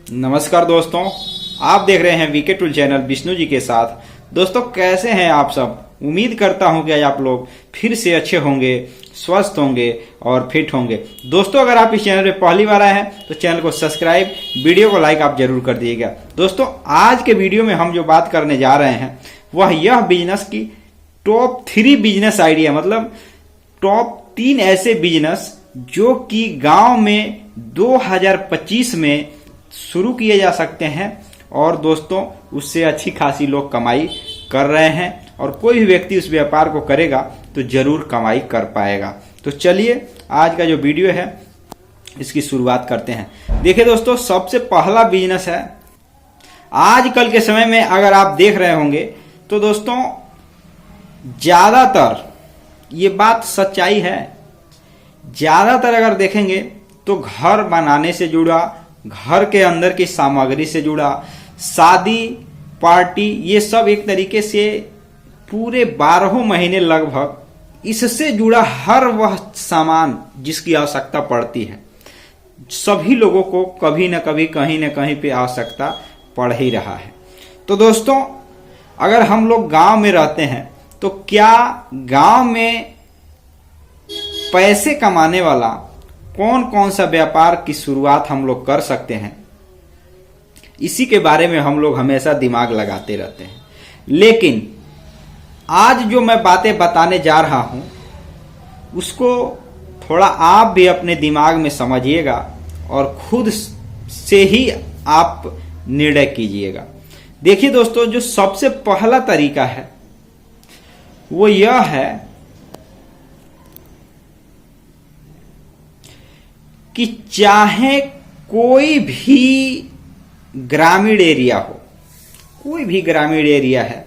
नमस्कार दोस्तों, आप देख रहे हैं VK tool channel Vishnu ji के साथ। दोस्तों कैसे हैं आप सब? उम्मीद करता हूं कि आज आप लोग फिर से अच्छे होंगे, स्वस्थ होंगे और फिट होंगे। दोस्तों अगर आप इस चैनल पे पहली बार आए हैं तो चैनल को सब्सक्राइब, वीडियो को लाइक आप जरूर कर दीजिएगा। दोस्तों आज के वीडियो में हम जो बात करने जा रहे हैं वह यह बिजनेस की टॉप 3 बिजनेस आइडिया, मतलब टॉप 3 ऐसे बिजनेस जो कि गांव में 2025 में शुरू किए जा सकते हैं और दोस्तों उससे अच्छी खासी लोग कमाई कर रहे हैं और कोई भी व्यक्ति उस व्यापार को करेगा तो जरूर कमाई कर पाएगा। तो चलिए आज का जो वीडियो है इसकी शुरुआत करते हैं। देखिए दोस्तों, सबसे पहला बिजनेस है, आजकल के समय में अगर आप देख रहे होंगे तो दोस्तों ज्यादातर ये बात सच्चाई है, ज्यादातर अगर देखेंगे तो घर बनाने से जुड़ा, घर के अंदर की सामग्री से जुड़ा, शादी पार्टी, ये सब एक तरीके से पूरे 12 महीने लगभग इससे जुड़ा हर वह सामान जिसकी आवश्यकता पड़ती है, सभी लोगों को कभी न कभी कहीं न कहीं पे आवश्यकता पड़ ही रहा है। तो दोस्तों अगर हम लोग गांव में रहते हैं तो क्या गांव में पैसे कमाने वाला कौन कौन सा व्यापार की शुरुआत हम लोग कर सकते हैं, इसी के बारे में हम लोग हमेशा दिमाग लगाते रहते हैं। लेकिन आज जो मैं बातें बताने जा रहा हूं उसको थोड़ा आप भी अपने दिमाग में समझिएगा और खुद से ही आप निर्णय कीजिएगा। देखिए दोस्तों, जो सबसे पहला तरीका है वो यह है कि चाहे कोई भी ग्रामीण एरिया हो, कोई भी ग्रामीण एरिया है,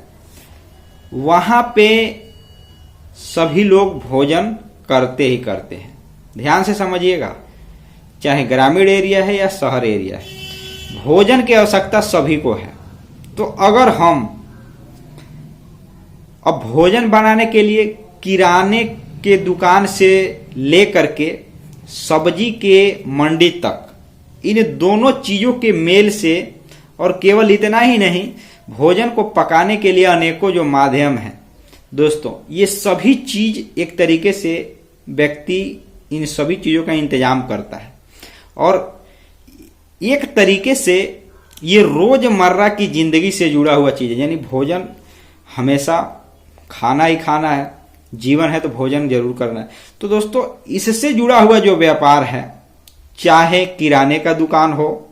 वहां पे सभी लोग भोजन करते ही करते हैं। ध्यान से समझिएगा, चाहे ग्रामीण एरिया है या शहर एरिया है, भोजन की आवश्यकता सभी को है। तो अगर हम अब भोजन बनाने के लिए किराने के दुकान से लेकर के सब्जी के मंडी तक, इन दोनों चीजों के मेल से, और केवल इतना ही नहीं, भोजन को पकाने के लिए अनेकों जो माध्यम हैं दोस्तों, ये सभी चीज एक तरीके से व्यक्ति इन सभी चीजों का इंतजाम करता है और एक तरीके से ये रोजमर्रा की जिंदगी से जुड़ा हुआ चीज है। यानी भोजन हमेशा खाना ही खाना है, जीवन है तो भोजन जरूर करना है। तो दोस्तों इससे जुड़ा हुआ जो व्यापार है, चाहे किराने का दुकान हो,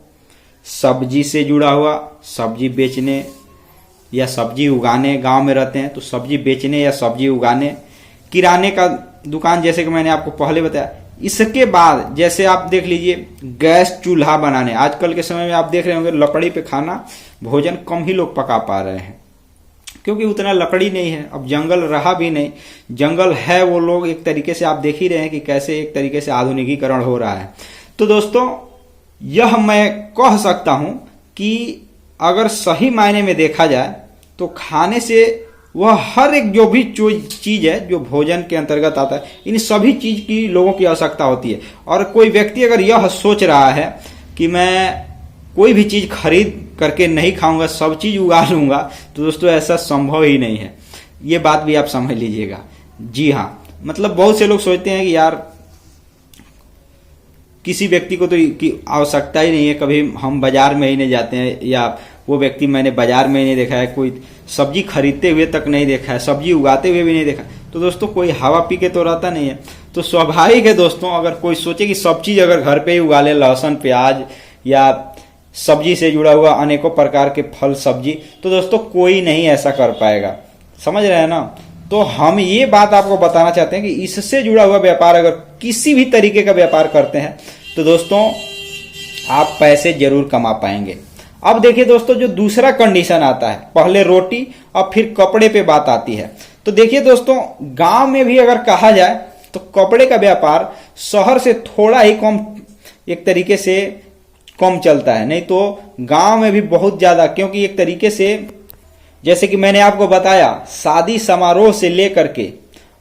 सब्जी से जुड़ा हुआ, सब्जी बेचने या सब्जी उगाने, गांव में रहते हैं तो सब्जी बेचने या सब्जी उगाने, किराने का दुकान जैसे कि मैंने आपको पहले बताया। इसके बाद जैसे आप देख लीजिए गैस चूल्हा बनाने, आजकल के समय में आप देख रहे होंगे लकड़ी पे खाना भोजन कम ही लोग पका पा रहे हैं क्योंकि उतना लकड़ी नहीं है, अब जंगल रहा भी नहीं, जंगल है वो लोग एक तरीके से आप देख ही रहे हैं कि कैसे एक तरीके से आधुनिकीकरण हो रहा है। तो दोस्तों यह मैं कह सकता हूं कि अगर सही मायने में देखा जाए तो खाने से वह हर एक जो भी चीज है जो भोजन के अंतर्गत आता है, इन सभी चीज की लोगों की आवश्यकता होती है। और कोई व्यक्ति अगर यह सोच रहा है कि मैं कोई भी चीज खरीद करके नहीं खाऊंगा, सब चीज उगा लूंगा, तो दोस्तों ऐसा संभव ही नहीं है। ये बात भी आप समझ लीजिएगा। जी हाँ, मतलब बहुत से लोग सोचते हैं कि यार किसी व्यक्ति को तो की आवश्यकता ही नहीं है, कभी हम बाजार में ही नहीं जाते हैं, या वो व्यक्ति मैंने बाजार में ही नहीं देखा है, कोई सब्जी खरीदते हुए तक नहीं देखा है, सब्जी उगाते हुए भी नहीं देखा। तो दोस्तों कोई हवा पी के तो रहता नहीं है। तो स्वाभाविक है दोस्तों, अगर कोई सोचे कि सब चीज अगर घर पे ही उगा ले, लहसुन प्याज या सब्जी से जुड़ा हुआ अनेकों प्रकार के फल सब्जी, तो दोस्तों कोई नहीं ऐसा कर पाएगा। समझ रहे हैं ना? तो हम ये बात आपको बताना चाहते हैं कि इससे जुड़ा हुआ व्यापार अगर किसी भी तरीके का व्यापार करते हैं तो दोस्तों आप पैसे जरूर कमा पाएंगे। अब देखिए दोस्तों, जो दूसरा कंडीशन आता है, पहले रोटी और फिर कपड़े पे बात आती है। तो देखिए दोस्तों, गांव में भी अगर कहा जाए तो कपड़े का व्यापार शहर से थोड़ा ही कम एक तरीके से कम चलता है, नहीं तो गांव में भी बहुत ज्यादा, क्योंकि एक तरीके से जैसे कि मैंने आपको बताया शादी समारोह से लेकर के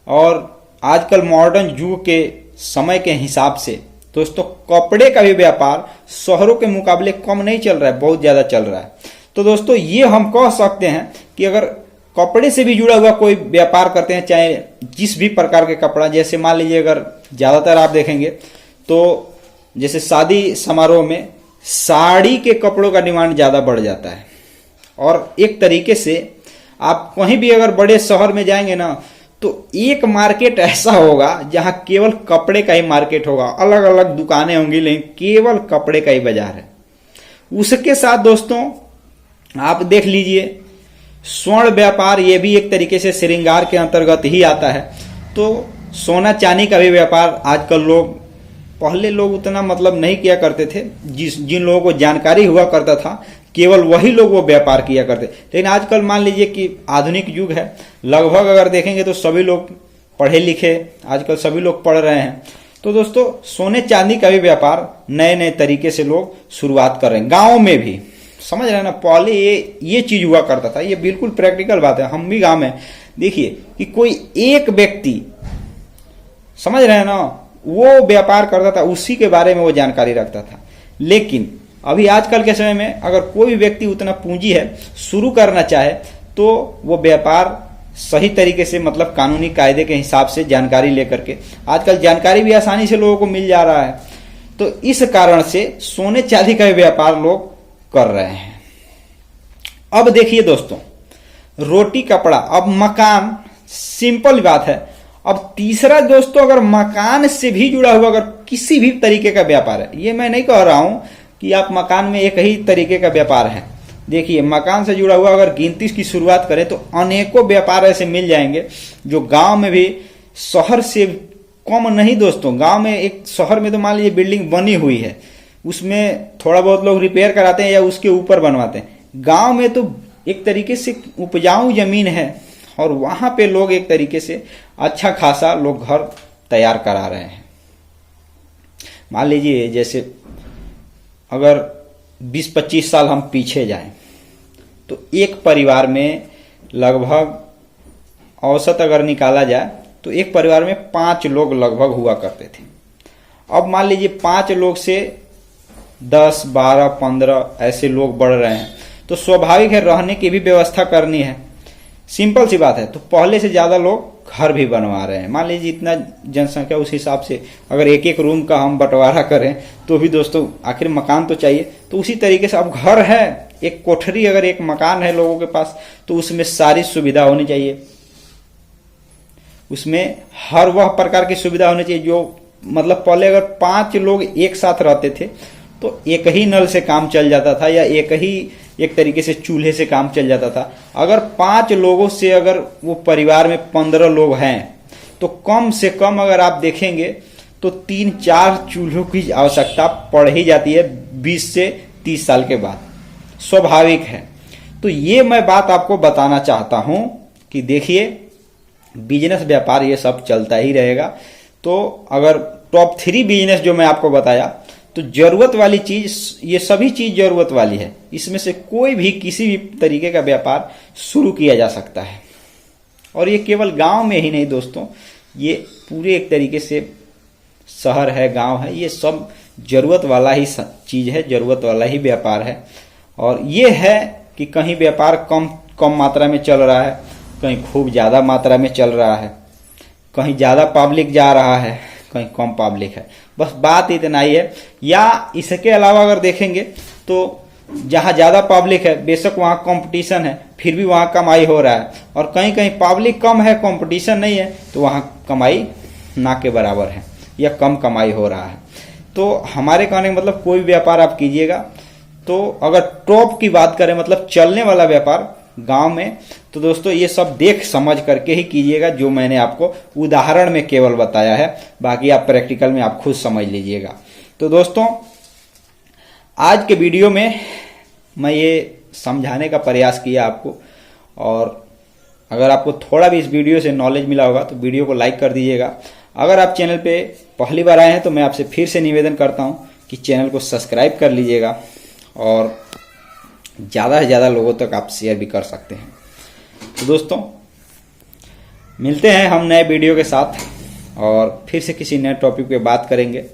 और आजकल मॉडर्न युग के समय के हिसाब से दोस्तों कपड़े का भी व्यापार शहरों के मुकाबले कम नहीं चल रहा है, बहुत ज्यादा चल रहा है। तो दोस्तों ये हम कह सकते हैं कि अगर कपड़े से भी जुड़ा हुआ कोई व्यापार करते हैं, चाहे जिस भी प्रकार के कपड़ा, जैसे मान लीजिए अगर ज्यादातर आप देखेंगे तो जैसे शादी समारोह में साड़ी के कपड़ों का डिमांड ज्यादा बढ़ जाता है। और एक तरीके से आप कहीं भी अगर बड़े शहर में जाएंगे ना, तो एक मार्केट ऐसा होगा जहां केवल कपड़े का ही मार्केट होगा, अलग अलग दुकानें होंगी लेकिन केवल कपड़े का ही बाजार है। उसके साथ दोस्तों आप देख लीजिए स्वर्ण व्यापार, ये भी एक तरीके से श्रृंगार के अंतर्गत ही आता है। तो सोना चांदी का भी व्यापार आजकल लोग, पहले लोग उतना मतलब नहीं किया करते थे, जिन लोगों को जानकारी हुआ करता था केवल वही लोग वो व्यापार किया करते। लेकिन आजकल मान लीजिए कि आधुनिक युग है, लगभग अगर देखेंगे तो सभी लोग पढ़े लिखे, आजकल सभी लोग पढ़ रहे हैं। तो दोस्तों सोने चांदी का भी व्यापार नए नए तरीके से लोग शुरुआत कर रहे हैं, गाँव में भी। समझ रहे हैं ना, पहले ये चीज हुआ करता था, ये बिल्कुल प्रैक्टिकल बात है। हम भी गाँव में देखिए कि कोई एक व्यक्ति, समझ रहे हैं ना, वो व्यापार करता था, उसी के बारे में वो जानकारी रखता था। लेकिन अभी आजकल के समय में अगर कोई व्यक्ति उतना पूंजी है, शुरू करना चाहे, तो वो व्यापार सही तरीके से मतलब कानूनी कायदे के हिसाब से जानकारी लेकर के, आजकल जानकारी भी आसानी से लोगों को मिल जा रहा है, तो इस कारण से सोने चांदी का व्यापार लोग कर रहे हैं। अब देखिए दोस्तों, रोटी कपड़ा, अब मकान, सिंपल बात है। अब तीसरा दोस्तों, अगर मकान से भी जुड़ा हुआ अगर किसी भी तरीके का व्यापार है, ये मैं नहीं कह रहा हूं कि आप मकान में एक ही तरीके का व्यापार है। देखिए मकान से जुड़ा हुआ अगर गिनती की शुरुआत करें तो अनेकों व्यापार ऐसे मिल जाएंगे जो गांव में भी, शहर से कम नहीं दोस्तों। गांव में, एक शहर में तो मान लीजिए बिल्डिंग बनी हुई है, उसमें थोड़ा बहुत लोग रिपेयर कराते हैं या उसके ऊपर बनवाते हैं। गांव में तो एक तरीके से उपजाऊ जमीन है और वहां पे लोग एक तरीके से अच्छा खासा लोग घर तैयार करा रहे हैं। मान लीजिए जैसे अगर 20-25 साल हम पीछे जाएं तो एक परिवार में लगभग औसत अगर निकाला जाए तो एक परिवार में 5 लोग लगभग हुआ करते थे। अब मान लीजिए 5 लोग से 10, 12, 15 ऐसे लोग बढ़ रहे हैं, तो स्वाभाविक है रहने की भी व्यवस्था करनी है, सिंपल सी बात है। तो पहले से ज्यादा लोग घर भी बनवा रहे हैं। मान लीजिए इतना जनसंख्या, उस हिसाब से अगर एक एक रूम का हम बंटवारा करें तो भी दोस्तों आखिर मकान तो चाहिए। तो उसी तरीके से अब घर है, एक कोठरी अगर एक मकान है लोगों के पास, तो उसमें सारी सुविधा होनी चाहिए, उसमें हर वह प्रकार की सुविधा होनी चाहिए जो मतलब पहले अगर 5 लोग एक साथ रहते थे तो एक ही नल से काम चल जाता था या एक तरीके से चूल्हे से काम चल जाता था। अगर 5 लोगों से अगर वो परिवार में 15 लोग हैं तो कम से कम अगर आप देखेंगे तो 3-4 चूल्हों की आवश्यकता पड़ ही जाती है 20 से 30 साल के बाद, स्वाभाविक है। तो ये मैं बात आपको बताना चाहता हूं कि देखिए बिजनेस व्यापार ये सब चलता ही रहेगा। तो अगर टॉप 3 बिजनेस जो मैं आपको बताया, तो जरूरत वाली चीज, ये सभी चीज जरूरत वाली है, इसमें से कोई भी किसी भी तरीके का व्यापार शुरू किया जा सकता है। और ये केवल गांव में ही नहीं दोस्तों, ये पूरे एक तरीके से शहर है, गांव है, ये सब जरूरत वाला ही चीज है, जरूरत वाला ही व्यापार है। और ये है कि कहीं व्यापार कम मात्रा में चल रहा है, कहीं खूब ज्यादा मात्रा में चल रहा है, कहीं ज्यादा पब्लिक जा रहा है, कहीं कम पब्लिक है, बस बात इतना ही है। या इसके अलावा अगर देखेंगे तो जहां ज्यादा पब्लिक है बेशक वहां कंपटीशन है, फिर भी वहां कमाई हो रहा है, और कहीं कहीं पब्लिक कम है, कंपटीशन नहीं है, तो वहां कमाई ना के बराबर है या कम कमाई हो रहा है। तो हमारे कहने का मतलब कोई व्यापार आप कीजिएगा, तो अगर टॉप की बात करें मतलब चलने वाला व्यापार गांव में, तो दोस्तों ये सब देख समझ करके ही कीजिएगा, जो मैंने आपको उदाहरण में केवल बताया है, बाकी आप प्रैक्टिकल में आप खुद समझ लीजिएगा। तो दोस्तों आज के वीडियो में मैं ये समझाने का प्रयास किया आपको, और अगर आपको थोड़ा भी इस वीडियो से नॉलेज मिला होगा तो वीडियो को लाइक कर दीजिएगा। अगर आप चैनल पे पहली बार आए हैं तो मैं आपसे फिर से निवेदन करता हूं कि चैनल को सब्सक्राइब कर लीजिएगा, और ज़्यादा से ज़्यादा लोगों तक आप शेयर भी कर सकते हैं। तो दोस्तों मिलते हैं हम नए वीडियो के साथ, और फिर से किसी नए टॉपिक पे बात करेंगे।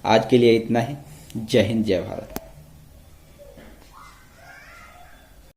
आज के लिए इतना ही। जय हिंद, जय भारत।